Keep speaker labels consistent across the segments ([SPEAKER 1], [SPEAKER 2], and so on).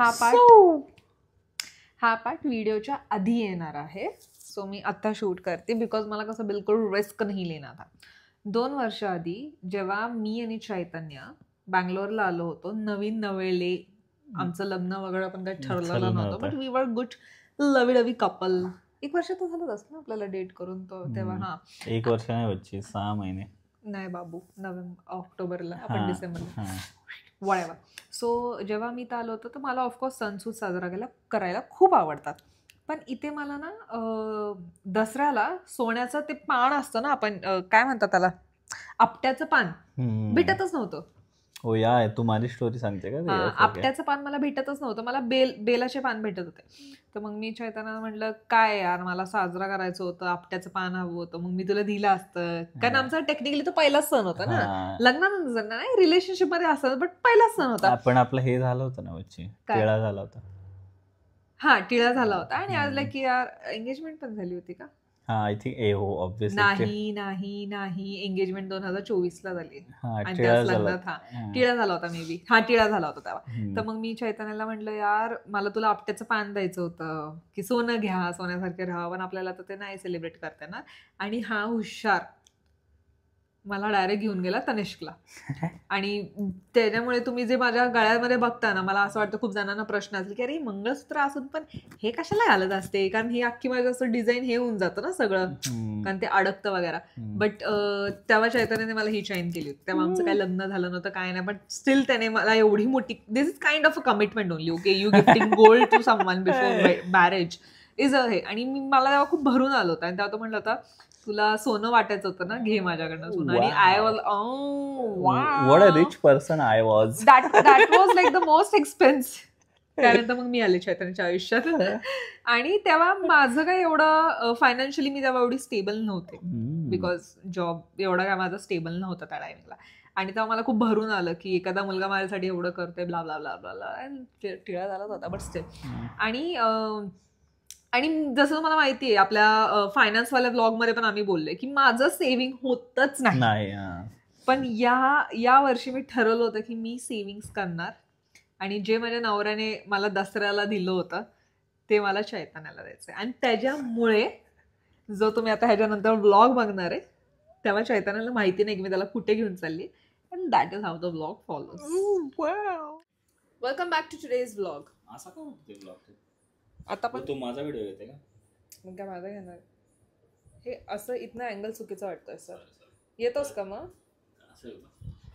[SPEAKER 1] हा पार्ट व्हिडिओच्या आधी येणार आहे. सो मी आता शूट करते बिकॉज मला कसं बिलकुल रिस्क नाही लेना था. 2 वर्ष आधी जेव्हा मी आणि चैतन्य बँगलोरला आलो होतो, नवीन नवेले, आमचं लग्न वगैरे पण काही ठरलेलं नव्हतं, but we were good lovey couple. 1 वर्ष तर झालंच ना आपल्याला डेट करून. तो तेव्हा
[SPEAKER 2] 1 वर्ष नाही बच्ची, 6 महिने.
[SPEAKER 1] नाही बाबू, ऑक्टोबरला, आपण डिसेंबरला वळेवा. सो जेव्हा मी तर आलो होतो तर मला ऑफकोर्स सणसूद साजरा करायला खूप आवडतात. पण इथे मला ना दसऱ्याला सोन्याचं ते पान असतं ना, आपण काय म्हणतात त्याला, आपट्याचं पान भेटतच नव्हतं.
[SPEAKER 2] हो यार, तू माझी स्टोरी सांगते का?
[SPEAKER 1] आपट्याचं पान मला भेटतच नव्हतं. मला बेलाचे पान भेटत होते. तर मग मी चैतन्याला म्हटलं, काय यार, मला साजरा करायचं होतं, आपट्याचं पान हवं होतं, मग मी तुला दिलं असतं. कारण आमचा टेक्निकली तो पहिलाच सण होता ना, लग्नानंतर नाही, रिलेशनशिप मध्ये असतं, बट पहिलाच सण होता.
[SPEAKER 2] पण आपलं हे झालं होतं ना बच्ची, टिळा झाला होता.
[SPEAKER 1] टिळा झाला होता. आणि आज लाईक की यार एंगेजमेंट पण झाली होती का?
[SPEAKER 2] आय थिंक
[SPEAKER 1] नाही एंगेजमेंट 2024ला झाली.
[SPEAKER 2] टिळा
[SPEAKER 1] झाला होता मे बी. टिळा झाला होता तेव्हा. तर मग मी चैतन्याला म्हटलं, यार मला तुला आपट्याचं पान द्यायचं होतं, की सोनं घ्या, सोन्यासारखे राहा, पण आपल्याला तर ते नाही सेलिब्रेट करता येणार. आणि हा हुशार मला डायरेक्ट घेऊन गेला तनिष्कला. आणि त्याच्यामुळे तुम्ही जे माझ्या गळ्यामध्ये बघता ना, मला असं वाटतं खूप जणांना प्रश्न असेल की अरे मंगळसूत्र असून पण हे कशाला घालत असते, कारण हे अख्खी माझं असं डिझाईन हे होऊन जातं ना सगळं, कारण ते अडकतं वगैरे. बट तेव्हा चैतन्याने मला ही चैन केली होती. तेव्हा आमचं काही लग्न झालं नव्हतं, काय नाही, बट स्टील त्याने मला एवढी मोठी, this is kind of a commitment only. Okay, you gifting gold to someone before marriage is a हे. आणि मला तेव्हा खूप भरून आलं होतं. आणि तेव्हा तो म्हटलं होता, तुला सोनं वाटायचं होतं ना, घे माझ्याकडनं सोनं. आणि I was
[SPEAKER 2] what a rich person I was.
[SPEAKER 1] That was like the most expensive. त्यानंतर मग मी आले चैतन्याच्या आयुष्यात. आणि तेव्हा माझं काय एवढं फायनान्शियली मी तेव्हा एवढी स्टेबल नव्हते, बिकॉज जॉब एवढा काय माझा स्टेबल नव्हता त्या टायमिंगला. आणि तेव्हा मला खूप भरून आलं की एखादा मुलगा माझ्यासाठी एवढं करतोय, ब्ला ब्ला ब्ला ब्ला. टिळा झालाच होता, बट स्टील. आणि जसं मला माहिती आहे, आपल्या फायनान्सवाल्या ब्लॉगमध्ये पण आम्ही बोललोय की माझं सेव्हिंग होतच नाही. पण या वर्षी मी ठरवलं होतं की मी सेव्हिंग्स करणार. आणि जे माझ्या नवऱ्याने मला दसऱ्याला दिलं होतं ते मला चैतन्याला द्यायचं. आणि त्याच्यामुळे जो तुम्ही आता ह्याच्यानंतर ब्लॉग बघणार आहे तेव्हा चैतन्याला माहिती नाही की मी त्याला कुठे घेऊन चालली. And that is how the blog follows. Welcome back to today's blog.
[SPEAKER 2] असा का होतो ब्लॉग?
[SPEAKER 1] आता पण
[SPEAKER 2] तो माझा व्हिडिओ येते का?
[SPEAKER 1] मग काय माझा घेणार? हे असं इथनं अँगल चुकीचं वाटतंय सर. येतोस का मग?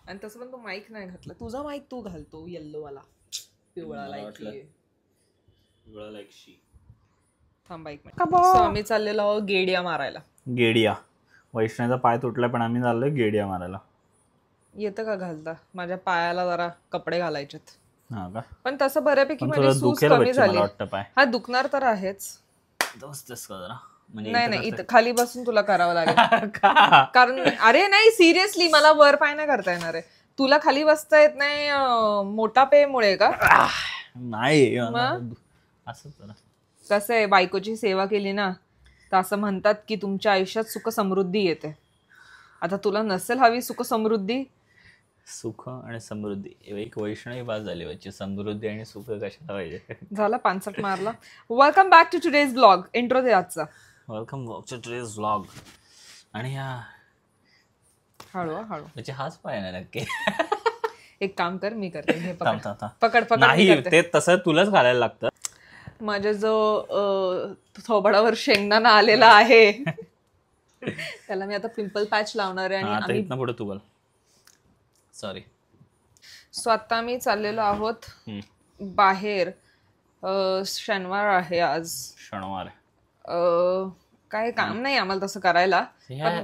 [SPEAKER 1] आणि तसं पण तो माईक नाही घातला. तुझा माईक तू घालतो, येल्लोवाला, पिवळा लाईक शी. थांब बाईक. आम्ही चाललेलो आहोत गेडिया मारायला.
[SPEAKER 2] गेडिया, वैष्णवचा पाय तुटला पण आम्ही चाललोय गेडिया मारायला.
[SPEAKER 1] येतं का घालता? माझ्या पायाला जरा कपडे घालायचेत. पण तसं बऱ्यापैकी
[SPEAKER 2] म्हणजे सूज कमी झाली.
[SPEAKER 1] हा दुखणार तर आहेच. नाही इथं खाली बसून तुला करावं लागेल. कारण अरे नाही, सिरियसली मला वर पाय नाही करता येणार आहे. तुला खाली बसता येत नाही मोठा पेमुळे का?
[SPEAKER 2] नाही,
[SPEAKER 1] कसं आहे, बायकोची सेवा केली ना तर असं म्हणतात की तुमच्या आयुष्यात सुख समृद्धी येते. आता तुला नसेल हवी सुख समृद्धी?
[SPEAKER 2] सुख आणि समृद्धी एक वैष्णवी बाज झाली व्हायची, समृद्धी आणि सुख कशाला पाहिजे?
[SPEAKER 1] झाला 65 मारला. Welcome back to today's blog. Intro दे आजचा.
[SPEAKER 2] Welcome back to today's blog. आणि
[SPEAKER 1] हळू
[SPEAKER 2] म्हणजे हाच पाय ना नक्की.
[SPEAKER 1] एक काम कर, मी करते. पकड
[SPEAKER 2] नाही, ते तसं तुलाच घालायला लागतं.
[SPEAKER 1] माझ्या जो थोबाडावर शेंगदाणा आलेला आहे त्याला मी आता पिंपल पॅच लावणार आहे. आणि
[SPEAKER 2] पुढे तू बोल. सॉरी.
[SPEAKER 1] सो आता आम्ही चाललेलो आहोत बाहेर. शनिवार आहे आज.
[SPEAKER 2] शनिवार
[SPEAKER 1] काय काम नाही आम्हाला तसं करायला, पण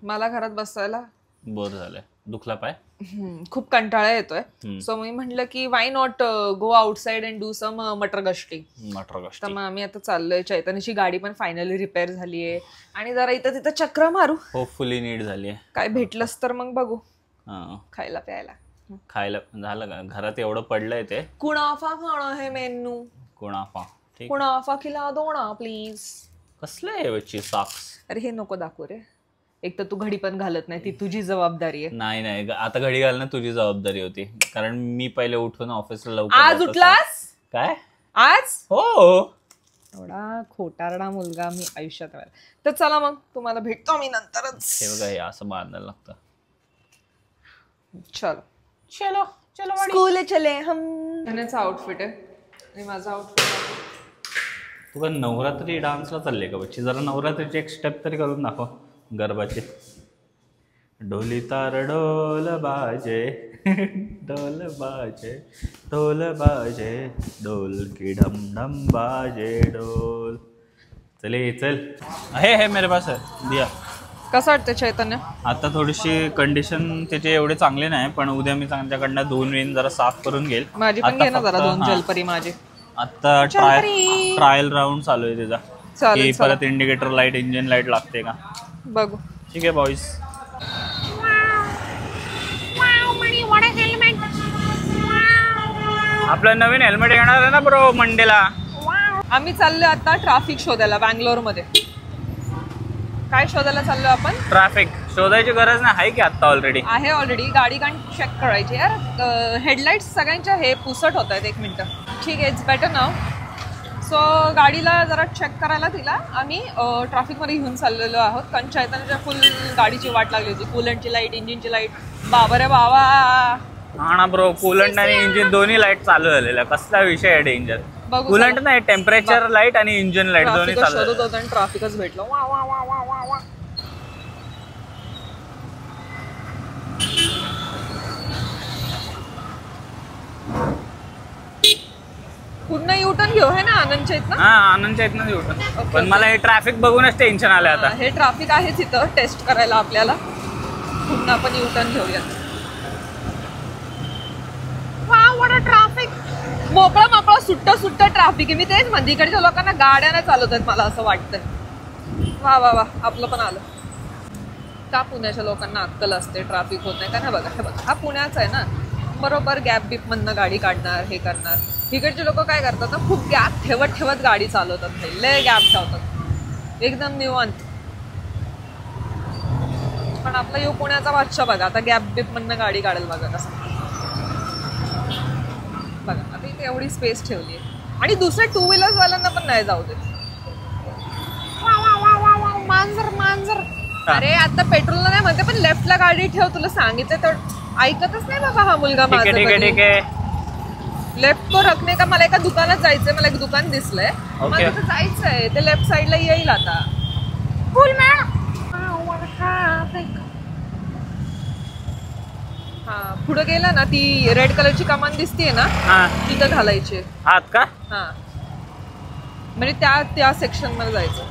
[SPEAKER 1] मला घरात बसायला
[SPEAKER 2] बोर झालंय. दुखला पाय,
[SPEAKER 1] खूप कंटाळा येतोय. सो मी म्हटलं की why not go outside and do some मटर गश्टिंग. तर मग आम्ही आता चाललोय. चैतन्याची गाडी पण फायनली रिपेअर झालीये आणि जरा इथं तिथं चक्र मारू.
[SPEAKER 2] होपफुली नीट झाली.
[SPEAKER 1] काय भेटलंच तर मग बघू. खायला
[SPEAKER 2] झालं का? घरात एवढं पडलंय ते.
[SPEAKER 1] कुणाफा खाणं हे मेन्यू. कुणाफा खिला दो ना प्लीज.
[SPEAKER 2] कसलं आहे सॉक्स?
[SPEAKER 1] अरे हे नको दाखवू रे. एक तर तू घडी पण घालत नाही, ती तुझी जबाबदारी आहे.
[SPEAKER 2] नाही, आता घडी घालणं तुझी जबाबदारी होती, कारण मी पहिले उठून ऑफिसला लवकर.
[SPEAKER 1] आज उठलास?
[SPEAKER 2] काय
[SPEAKER 1] आज
[SPEAKER 2] हो
[SPEAKER 1] एवढा खोटारडा मुलगा मी आयुष्यात पाहिला. तर चला मग तुम्हाला भेटतो मी नंतरच.
[SPEAKER 2] हे बघा हे असं बांधायला लागतं.
[SPEAKER 1] चलो
[SPEAKER 2] चलो चलो
[SPEAKER 1] स्कूल चले हम. ह्याचा आउटफिट आहे आणि माझा आउटफिट.
[SPEAKER 2] तू का नवरात्री डान्सला चालले का बच्ची? जरा नवरात्रीची एक स्टेप तरी करून दाखव गरबाचे. ढोली तार ढोल बाजे ढोल बाजे ढोल बाजे ढोल की ढम ढम बाजे ढोल. चले चल हे मेरे पास है दिया.
[SPEAKER 1] कसं वाटतं चैतन्य?
[SPEAKER 2] आता थोडीशी कंडिशन त्याची एवढी चांगली नाही, पण उद्या मी त्यांच्याकडनं 2 वेन जरा साफ करून घेईल.
[SPEAKER 1] माझी पण घे ना जरा 2 जलपरी माझी.
[SPEAKER 2] आता ट्रायल राऊंड चालू आहे त्याचा की परत इंडिकेटर लाईट इंजिन लाईट लागते का
[SPEAKER 1] बघू.
[SPEAKER 2] ठीक आहे बॉईज. आपलं नवीन हेल्मेट येणार आहे ना ब्रो मंडेला.
[SPEAKER 1] आम्ही चाललो आता ट्रॅफिक शोधायला बँगलोर मध्ये. काय शोधायला चाललो आपण?
[SPEAKER 2] ट्रॅफिक शोधायची गरज नाही आहे की आता ऑलरेडी
[SPEAKER 1] गाडी कान चेक करायची यार. हेडलाईट्स सगळ्यांच्या हे पुसट होत आहेत. 1 मिनिट. ठीक आहे इट्स बेटर नाव. सो गाडीला जरा चेक करायला तिला आम्ही ट्रॅफिकमध्ये घेऊन चाललेलो आहोत, कारण चैतन्याच्या फुल गाडीची वाट लागली होती. कूलंटची लाईट इंजिनची लाईट. बाबा रे बाबा.
[SPEAKER 2] हा ना ब्रो, कूलंट आणि इंजिन दोन्ही लाईट चालू झालेल्या. कसला विषय आहे डेंजर. कूलंट नाही टेम्परेचर लाईट आणि इंजिन लाईट दोन्ही चालू
[SPEAKER 1] शोधत होतं आणि ट्रॅफिकच भेटलं. वा वा वा वा वा वा. पुन्हा युटर्न घेऊ है ना आनंदच्या इथनं?
[SPEAKER 2] हा आनंदच्या इथनं युटर्न. पण मला हे ट्रॅफिक बघूनच टेन्शन आलं आता.
[SPEAKER 1] हे ट्रॅफिक आहेच इथं टेस्ट करायला आपल्याला. पुन्हा आपण युटर्न घेऊयात. ट्रॅफिक मोकळं मोकळं सुट्ट ट्रॅफिक आहे. मी तेच म्हणते इकडच्या लोकांना गाड्या चालवतात मला असं वाटतंय. वा वा वा आपलं पण आलं. का पुण्याच्या लोकांना अक्कल असते ट्रॅफिक होत नाही का? ना बघा हे बघा हा पुण्याचा आहे ना. बरोबर गॅप बीप मधनं गाडी काढणार हे करणार. इकडचे लोक काय करतात ना, खूप गॅप ठेवत गाडी चालवतात. लय गॅप ठेवतात एकदम निवांत. पण आपला यो पुण्याचा बादशाह बघा आता गॅप बीप मधनं गाडी काढेल बघा कसं. बघा आता इथे एवढी स्पेस ठेवली आहे. आणि दुसऱ्या 2 व्हीलर्स वाल्यांना पण नाही जाऊ देत. मांजर मांजर. अरे आता पेट्रोलला नाही म्हणते पण लेफ्टला गाडी ठेव. तुला सांगितलं तर ऐकतच नाही बाबा हा मुलगा माझा.
[SPEAKER 2] ठीक आहे
[SPEAKER 1] लेफ्ट को रखने का. मला एका दुकानात जायचंय. मला एक दुकान दिसलंय. मला तिथं जायचंय. ते लेफ्ट साईडला येईल आता. हा पुढे गेला ना ती रेड कलरची कमान दिसतीये ना तिथं घालायची.
[SPEAKER 2] हात का?
[SPEAKER 1] हा म्हणजे त्या सेक्शन मध्ये जायचं.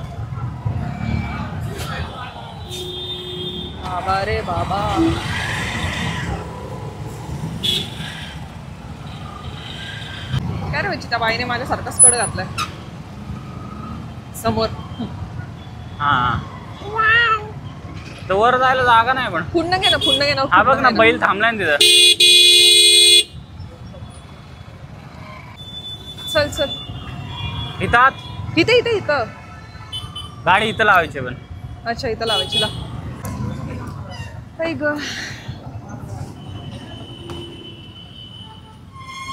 [SPEAKER 1] बाबा रे बाबा. काय रे त्या बाईने माझ्या सारखाच कड घातलाय समोर.
[SPEAKER 2] हा तर वर जायला जागा नाही पण.
[SPEAKER 1] पुन्हा घे ना.
[SPEAKER 2] हा बघ ना बैल थांबलाय ना तिथं.
[SPEAKER 1] चल इथं
[SPEAKER 2] गाडी इथं लावायची पण.
[SPEAKER 1] अच्छा इथं लावायची ला.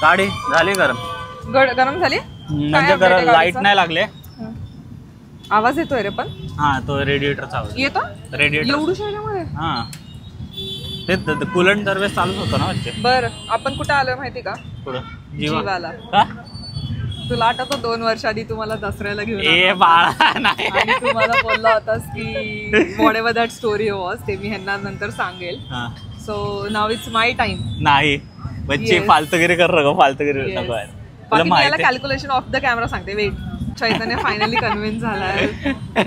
[SPEAKER 2] गाडी झाली गरम
[SPEAKER 1] झाली
[SPEAKER 2] म्हणजे लाईट नाही लागले.
[SPEAKER 1] आवाज येतोय रे पण. हा
[SPEAKER 2] तो रेडिएटरचा आवाज येतो. रेडिएटर
[SPEAKER 1] एवढं
[SPEAKER 2] हा ते कूलंट दरवेळेस चालूच होतं ना वाटते.
[SPEAKER 1] बरं आपण कुठं आलोय माहिती का?
[SPEAKER 2] कुठं?
[SPEAKER 1] जीवाला. तुला आठवतो 2 वर्ष आधी तुम्हाला दसऱ्याला घेऊन
[SPEAKER 2] नाही
[SPEAKER 1] आणि तुम्हाला बोलला होतास की what ever that story was ते मी ह्यांना नंतर सांगेल. So now it's my time.
[SPEAKER 2] नाही बच्ची फालतूगिरी कर नको. फालतूगिरी नको.
[SPEAKER 1] मला कॅल्क्युलेशन ऑफ द कॅमेरा सांगते. वेट चैतन्य फायनली कन्व्हिन्स झालाय.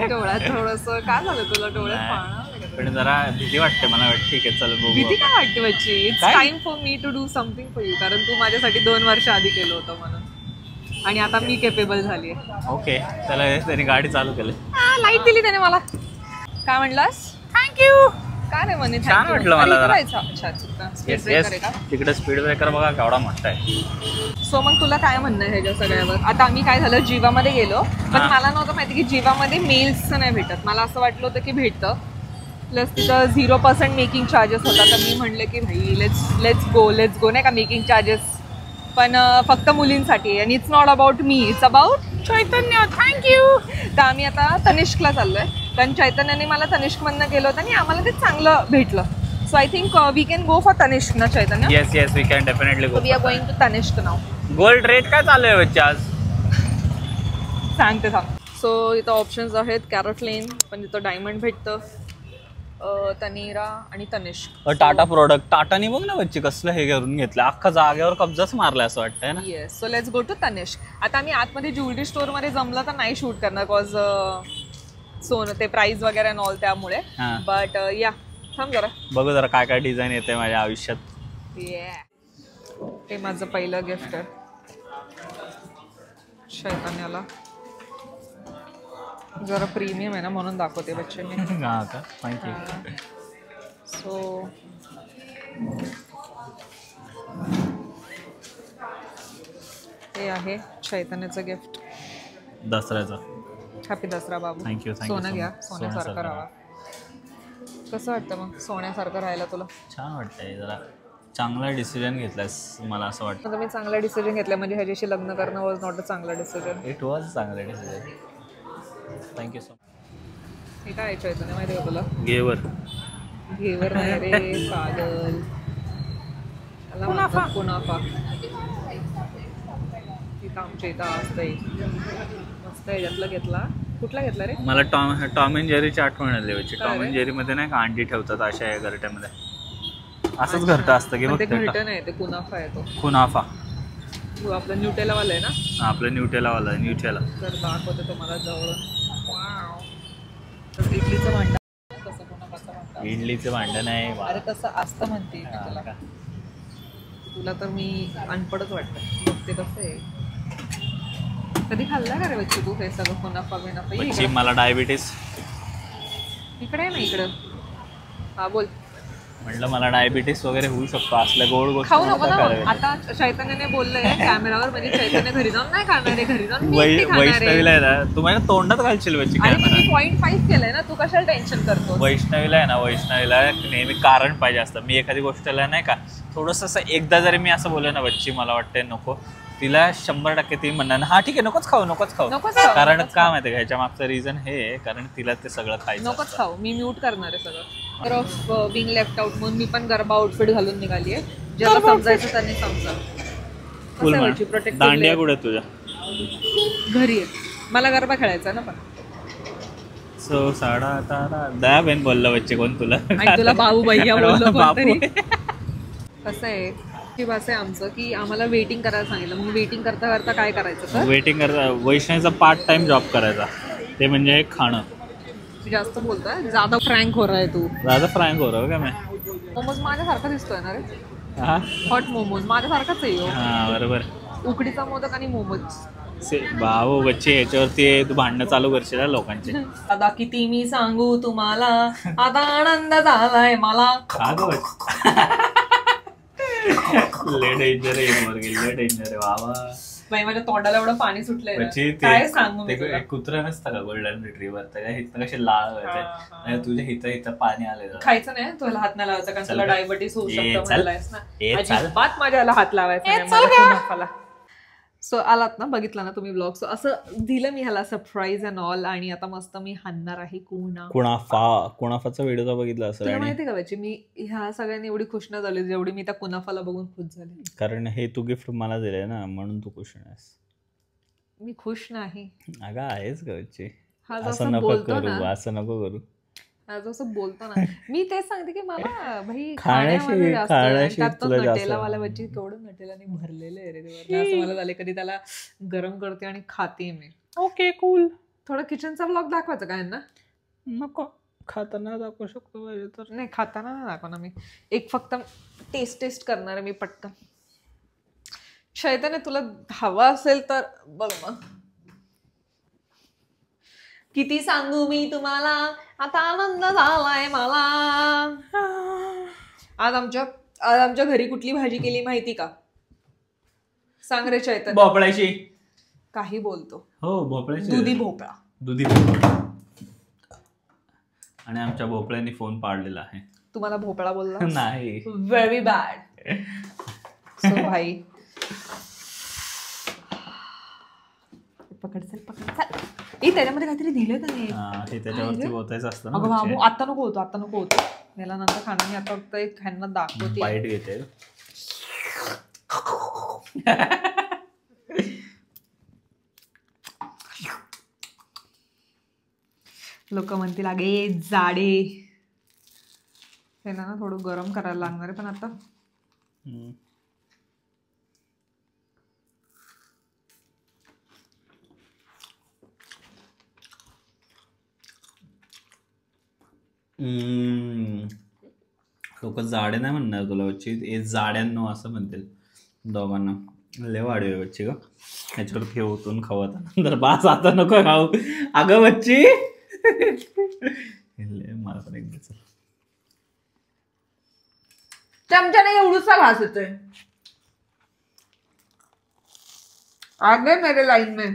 [SPEAKER 1] डोळ्यात थोडस काय झालं तुला? डोळ्यात पाहणं
[SPEAKER 2] पण जरा भीती वाटते मला. ठीक आहे चल बघू.
[SPEAKER 1] भीती काय वाटते बच्ची? It's time for me to do something for you. कारण तू माझ्यासाठी 2 वर्ष आधी केलं होतं म्हणून. आणि आता मी केपेबल झाली आहे.
[SPEAKER 2] ओके त्याला त्याने गाडी चालू केली.
[SPEAKER 1] लाईट दिली त्याने मला. काय म्हणलास? थँक्यू. काय नाही म्हणे
[SPEAKER 2] छान वाटलं मला.
[SPEAKER 1] अच्छा
[SPEAKER 2] तिकडे स्पीड ब्रेकर बघा केवढा मोठा आहे.
[SPEAKER 1] सो मग तुला काय म्हणणं आहे ह्याच्या सगळ्यावर? आता आम्ही काय झालं जीवामध्ये गेलो पण मला नव्हतं माहिती की जीवामध्ये मेल्सचं नाही भेटत. मला असं वाटलं होतं की भेटतं. प्लस तिथं 0% मेकिंग चार्जेस होता. तर मी म्हणलं की भाई लेट्स गो नाही का मेकिंग चार्जेस पण फक्त मुलींसाठी आणि it's not about me, it's about Chaitanya. Thank you. तर आम्ही आता तनिष्कला चाललोय, कारण चैतन्याने मला तनिष्कमधनं केलं होतं आणि आम्हाला ते चांगलं भेटलं. So I think we can go for Tanishq ना Chaitanya.
[SPEAKER 2] Yes we can definitely go.
[SPEAKER 1] We are going to Tanishq now.
[SPEAKER 2] Gold rate काय चालू आहे बच्चे आज?
[SPEAKER 1] सांगते थांब. सो इथं ऑप्शन्स आहेत, कॅरटलेन, पण इथं डायमंड भेटतं, तनीरा आणि तनिष्क.
[SPEAKER 2] टाटा प्रोडक्ट. टाटानी बघ ना बच्ची कसलं हे करून घेतलं, अख्खा जागेवर कब्जाच मारलाय असं वाटतंय ना.
[SPEAKER 1] Yes. So let's go to Tanishq. आता आम्ही आतमध्ये ज्वेलरी स्टोअर मध्ये जमलं तर नाही शूट करणार, बिकॉज सोनं ते प्राइस वगैरे अँड ऑल, त्यामुळे. बट या थांब जरा
[SPEAKER 2] बघू जरा काय काय डिझाईन येते माझ्या आयुष्यात.
[SPEAKER 1] ते माझं पहिलं गिफ्ट आहे चैतन्याला. जरा प्रीमियम आहे ना म्हणून दाखवते बच्चे मी.
[SPEAKER 2] हा का? थँक्यू.
[SPEAKER 1] सो हे आहे चैतन्याचं गिफ्ट
[SPEAKER 2] दसऱ्याचं.
[SPEAKER 1] हॅपी दसरा बाबू.
[SPEAKER 2] थँक्यू.
[SPEAKER 1] सोनं घ्या, सोन्यासारखं राहा. कसं वाटतं मग सोन्यासारखं राहायला तुला?
[SPEAKER 2] छान वाटतंय. जरा चांगला डिसिजन घेतलास मला असं वाटतं.
[SPEAKER 1] आता मी चांगला डिसिजन घेतला, म्हणजे ह्याच्याशी लग्न करणं वॉज नॉट अ चांगला डिसिजन.
[SPEAKER 2] इट वॉज चांगला डिसिजन. Thank you so much.
[SPEAKER 1] हे काय आहे चैतन्य माहिती आहे का तुला?
[SPEAKER 2] घेवर.
[SPEAKER 1] घेवर नाही रे पागल, त्याला म्हणतात कुनाफा. तिथं आमच्या इथं असतंय मस्त. याच्यातला घेतला. कुठला घेतला रे?
[SPEAKER 2] मला टॉम अँड जेरीची आठवण आली होती. टॉम अँड जेरी मध्ये नाही का अंडी ठेवतात अशा या घरट्यामध्ये, असंच घरटं असतं की बघ.
[SPEAKER 1] ते घरटं नाही, ते कुनाफा आहे. तो
[SPEAKER 2] कुनाफा.
[SPEAKER 1] तू आपला न्यूटेलावाला आहे ना?
[SPEAKER 2] आपलं न्यूटेलावाला आहे. न्यूटेला.
[SPEAKER 1] तर दाखवते तुम्हाला जवळ. इडलीचं भांडण कसं कुनाफाचं भांडण.
[SPEAKER 2] इडलीचं भांडण आहे.
[SPEAKER 1] अरे तसं असतं म्हणते तुला. तुला तर मी अनपडच वाटतं. बघते कसं आहे. कधी खाल्ला का रे बच्ची तू हे सगळं कुनाफा बिनाफा?
[SPEAKER 2] बच्ची मला डायबिटीस.
[SPEAKER 1] इकडे आहे ना इकडं. हा बोल.
[SPEAKER 2] म्हटलं मला डायबिटीस वगैरे होऊ शकतो असल्या गोड गोष्टी
[SPEAKER 1] खाऊ नको ना. आता चैतन्याने बोललंय कॅमेरावर, म्हणजे चैतन्य घरी जाऊन नाही खाणार आहे. घरी जाऊन
[SPEAKER 2] वैष्णवीला आहे ना, तू माझ्या तोंडात घालशील बच्ची.
[SPEAKER 1] आणि मी 0.5 केलंय ना, तू कशाला टेन्शन करतो?
[SPEAKER 2] वैष्णवीला आहे ना, वैष्णवीला नेहमी कारण पाहिजे असतं. मी एखादी गोष्टला नाही का थोडंसं असं एकदा जरी मी असं बोललो ना बच्ची मला वाटतंय नको, तिला 100% ती म्हणणार हा ठीक आहे नकोच खाऊ. कारण काय माहिती का ह्याच्या मागचं रिझन हे आहे, कारण तिला ते सगळं खायचं
[SPEAKER 1] नकोच खाऊ. मी म्यूट करणार आहे सगळं. ऑफ बिंग लेफ्ट आउट म्हणून मी पण गरबा आउटफिट घालून निघाली आहे. ज्याला समजायचं त्यांनी समजा.
[SPEAKER 2] दांडिया कुठे तुझ्या?
[SPEAKER 1] घरी आहे. मला गरबा खेळायचा ना. पण
[SPEAKER 2] सो साडा तारा दया बेन बोलला बच्चे कोण तुला?
[SPEAKER 1] तुला बाबू भैया बोललो कोणतरी. कसं आहे की बस आहे आमचं की आम्हाला वेटिंग करायला सांगितलं. मग वेटिंग करता करता काय करायचं तर
[SPEAKER 2] वेटिंग करता वैष्णवीचा पार्ट टाइम जॉब करायचा, ते म्हणजे खाणं.
[SPEAKER 1] जास्त बोलतोय. ज्यादा फ्रँक हो रहा है तू.
[SPEAKER 2] ज्यादा फ्रँक हो रहा है का मैं?
[SPEAKER 1] मोमोज माझ्यासारखा दिसतोय ना रे.
[SPEAKER 2] हा
[SPEAKER 1] हॉट मोमोज माझ्यासारखाच आहे.
[SPEAKER 2] हा बरोबर.
[SPEAKER 1] उकडीचा मोदक आणि मोमोज.
[SPEAKER 2] भाऊ बच्चे याच्यावरती तू भांडणं चालू करशील लोकांचे.
[SPEAKER 1] आता किती मी सांगू तुम्हाला, आता आनंद झालाय मला.
[SPEAKER 2] डेंजर आहे बाबा.
[SPEAKER 1] माझ्या तोंडाला एवढं पाणी सुटलंय. काय सांगू
[SPEAKER 2] ते कुत्रा नसतं का गोल्डन रिट्रीव्हर, त्याच्या हिथं कसे लाळ व्हायचे, तुझ्या हिथं पाणी आलेलं.
[SPEAKER 1] खायचं नाही तुला, हात नाही लावायचा कारण तुला डायबिटीस होऊ शकतं. अजिबात माझ्याला हात लावायचा. सो आलात ना, बघितलं ना तुम्ही ब्लॉग. सो असं दिलं मी ह्याला सरप्राईज अँड ऑल. आणि आता मस्त मी हाणणार आहे
[SPEAKER 2] कुणाफाचा व्हिडिओ बघितला असेल.
[SPEAKER 1] तुला माहिती का बाची, मी ह्या सगळ्यांनी एवढी खुश न झाली जेवढी मी त्या कुनाफाला बघून खुश झाले.
[SPEAKER 2] कारण हे तू गिफ्ट मला दिलंय ना, म्हणून तू खुश नाहीस.
[SPEAKER 1] मी खुश नाही.
[SPEAKER 2] अगं आहेस का बच्ची?
[SPEAKER 1] असं नको
[SPEAKER 2] करू, असं नको करू.
[SPEAKER 1] असं बोलतो ना मी. तेच सांगते की मला भाई नटेलावाल्या बच्ची केवढं नटेलाने भरलेलं आहे रे. असं मला झालं कधी त्याला गरम करते आणि खाते मी.
[SPEAKER 2] Okay cool.
[SPEAKER 1] थोडं किचनचा ब्लॉग दाखवायचं काय ना?
[SPEAKER 2] नको. खाताना दाखवू शकतो पाहिजे तर.
[SPEAKER 1] नाही खाताना नाही दाखवणार मी. एक फक्त टेस्ट करणार मी पटकन. चैतन्य तुला हवा असेल तर बघ मग. किती सांगू मी तुम्हाला, आता आनंद झालाय मला. आज आमच्या घरी कुठली भाजी केली माहिती का? सांग रे चैतन्य.
[SPEAKER 2] भोपळ्याची.
[SPEAKER 1] काही बोलतो.
[SPEAKER 2] हो भोपळ्याची.
[SPEAKER 1] दुधी भोपळा.
[SPEAKER 2] आणि आमच्या भोपळ्यांनी फोन पाडलेला आहे.
[SPEAKER 1] तुम्हाला भोपळा बोलला?
[SPEAKER 2] नाही.
[SPEAKER 1] Very bad. सो भाई पकड चल पकड चल. त्याच्यामध्ये काहीतरी दिलं का नाही?
[SPEAKER 2] हे त्याच्यावरती बोतायचं असतं
[SPEAKER 1] अगं
[SPEAKER 2] ना.
[SPEAKER 1] बाबू आता नको होतो याला नंतर खाणं. मी आता फक्त एक ह्यांना दाखवते.
[SPEAKER 2] बाईट घेते.
[SPEAKER 1] लोक म्हणतील अगे जाडे. त्यांना ना थोडं गरम करायला लागणार आहे पण आता.
[SPEAKER 2] लोक जाडे नाही म्हणणार तुला बच्ची. हे जाड्यांनो असं म्हणतील दोघांना. लय वाढवे बच्ची ग. ह्याच्यावर ठेवतून खावत नंतर बास आता नको खाऊ. अगं बच्ची मला पण एक द्यायचं.
[SPEAKER 1] चमच्याने एवढूसा घास येतोय. आगे मेरे लाईन में.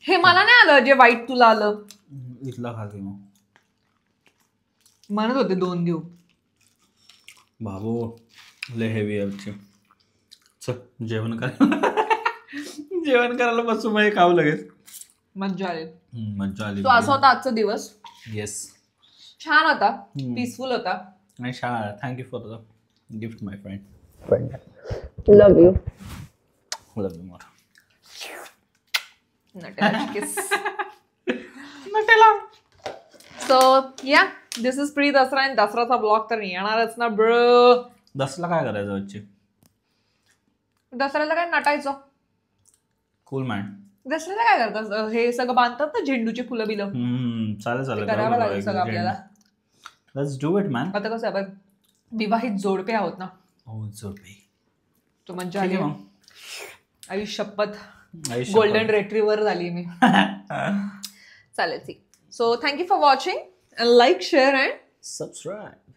[SPEAKER 1] हे मला नाही आलं जे वाईट तुला आलं.
[SPEAKER 2] इथला खाते मग.
[SPEAKER 1] म्हणत होते 2 घेऊ.
[SPEAKER 2] बाबू लय हेवी आहे बच्ची. चल जेवण करायला बसू मग खाऊ लगेच.
[SPEAKER 1] मज्जा आली.
[SPEAKER 2] मज्जा आली.
[SPEAKER 1] तो असा होता आजचा दिवस.
[SPEAKER 2] येस.
[SPEAKER 1] छान होता. पीसफुल होता.
[SPEAKER 2] आणि छान. Thank you for the gift my friend.
[SPEAKER 1] Love you.
[SPEAKER 2] Love you more.
[SPEAKER 1] So या दिस इज प्री दसरा. आणि दसराचा ब्लॉग तर येणारच ना ब्रो.
[SPEAKER 2] दसरा काय करायचं बच्ची?
[SPEAKER 1] दसऱ्याला काय नटायचं.
[SPEAKER 2] Cool man.
[SPEAKER 1] दसऱ्याला काय करतात? हे सगळं बांधतात ना झेंडूची फुलं बिलं.
[SPEAKER 2] चालेल
[SPEAKER 1] करावं लागेल सगळं आपल्याला.
[SPEAKER 2] Let's do it man.
[SPEAKER 1] आता कसं आपण विवाहित जोडपे आहोत ना.
[SPEAKER 2] जोडपे.
[SPEAKER 1] तो मज्जा आली मग. आयुष्यपत
[SPEAKER 2] आयुष्यपत.
[SPEAKER 1] गोल्डन रेट्रीवर झाली मी. चालेल ठीक. So thank you for watching. Like share and
[SPEAKER 2] subscribe.